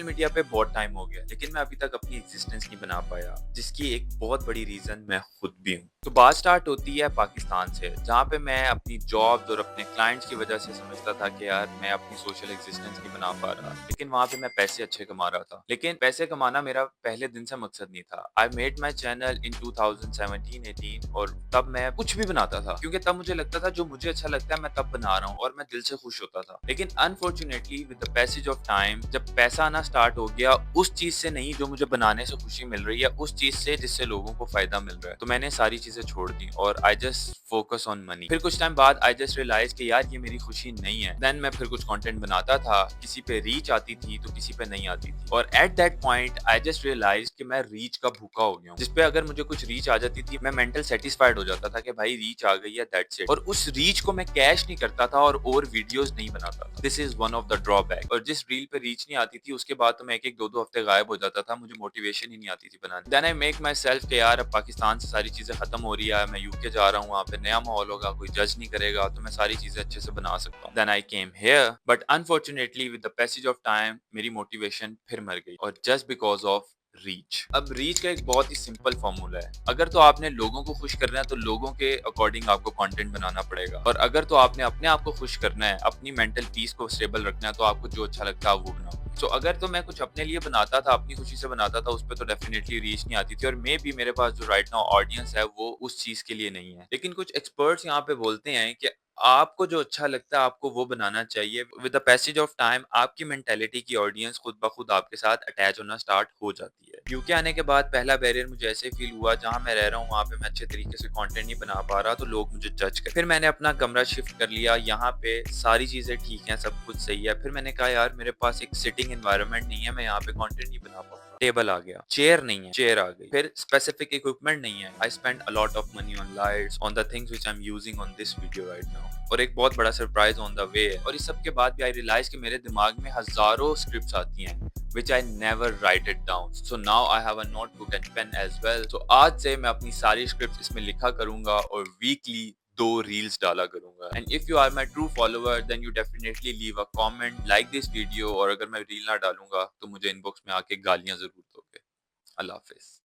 Social media पे बहुत time हो गया, लेकिन मैं अभी तक अपनी एग्जिस्टेंस नहीं बना पाया, जिसकी एक बहुत बड़ी रीज़न मैं खुद भी हूँ। तो बात स्टार्ट होती है पाकिस्तान से, जहाँ पे मैं अपनी जॉब्स और अपने क्लाइंट्स की वजह से समझता था कि यार मैं अपनी सोशल एग्जिस्टेंस नहीं बना पा रहा, लेकिन वहाँ पे मैं पैसे अच्छे कमा रहा था। लेकिन पैसे कमाना मेरा पहले दिन से मकसद नहीं था। I made my channel in 2017-18 और तब मैं कुछ भी बनाता था, क्योंकि तब मुझे लगता था जो मुझे अच्छा लगता है मैं तब बना रहा हूँ और मैं दिल से खुश होता था। लेकिन unfortunately with the passage of time जब पैसा आना स्टार्ट हो गया, उस चीज से नहीं जो मुझे बनाने से खुशी मिल रही है, उस चीज से जिससे लोगों को फायदा मिल रहा है, तो मैंने सारी चीजें छोड़ दी और I just focus on money. फिर कुछ टाइम बाद आई जस्ट रियलाइज कि यार ये मेरी खुशी नहीं है। देन मैं फिर कुछ कंटेंट बनाता था, किसी पे रीच आती थी तो किसी पे नहीं आती थी, और at that point I just realize कि मैं रीच का भूखा हो गया हूँ, जिसपे अगर मुझे कुछ रीच आ जाती थी मैं मेंटल सेटिस्फाइड हो जाता था कि भाई रीच आ गई है, दैट्स इट। और उस रीच को मैं कैश नहीं करता था और वीडियोस नहीं बनाता था। This is one of the drawback. और जिस रील पे रीच नहीं आती थी उसके बाद तो मैं एक 2-2 हफ्ते गायब हो जाता था, मुझे मोटिवेशन ही नहीं आती थी बनाने। Then I make myself के यार अब पाकिस्तान से सारी चीजें खत्म हो रही है, मैं यूके जा रहा हूँ, वहाँ पे नया माहौल होगा, कोई जज नहीं करेगा, तो मैं सारी चीजें अच्छे से बना सकता हूँ। Then I came here, but unfortunately with the passage of time मेरी मोटिवेशन फिर मर गई, और जस्ट बिकॉज ऑफ रीच। अब रीच का एक बहुत ही सिंपल फॉर्मूला है। अगर तो आपने लोगों को खुश करना है तो लोगों के अकॉर्डिंग आपको कंटेंट बनाना पड़ेगा, और अगर तो आपने अपने आप को खुश करना है, अपनी मेंटल पीस को स्टेबल रखना है, तो आपको जो अच्छा लगता है वो बनाओ। तो अगर तो मैं कुछ अपने लिए बनाता था, अपनी खुशी से बनाता था, उस पर तो डेफिनेटली रीच नहीं आती थी, और मे बी मेरे पास जो राइट नाउ ऑडियंस है वो उस चीज के लिए नहीं है। लेकिन कुछ एक्सपर्ट्स यहाँ पे बोलते हैं कि आपको जो अच्छा लगता है आपको वो बनाना चाहिए। With the passage of time आपकी मेंटेलिटी की ऑडियंस खुद ब खुद आपके साथ अटैच होना स्टार्ट हो जाती है। यूके आने के बाद पहला बैरियर मुझे ऐसे फील हुआ, जहाँ मैं रह रहा हूँ वहाँ पे मैं अच्छे तरीके से कंटेंट नहीं बना पा रहा, तो लोग मुझे जज कर। फिर मैंने अपना कमरा शिफ्ट कर लिया, यहाँ पे सारी चीजें ठीक हैं, सब कुछ सही है। फिर मैंने कहा यार मेरे पास एक सिटिंग एनवायरनमेंट नहीं है, मैं यहाँ पे कंटेंट नहीं बना पाऊंगा। टेबल आ गया, चेयर नहीं है, चेयर आ गई। फिर स्पेसिफिक इक्विपमेंट नहीं है, I spend a lot of money on lights, on the things which I am using on this video right now, और एक बहुत बड़ा सरप्राइज ऑन द वे है। और इस सब के बाद भी आई रियलाइज कि मेरे दिमाग में हजारों स्क्रिप्ट्स आती हैं which I never write it down. So now I have a notebook and pen as well. So आज से मैं अपनी सारी स्क्रिप्ट इसमें लिखा करूंगा और वीकली 2 रील्स डाला करूंगा। And if you are my true follower then you definitely leave a comment like this video, और अगर मैं रील ना डालूंगा तो मुझे इनबॉक्स में आके गालियां जरूर दोगे। अल्लाह हाफिज।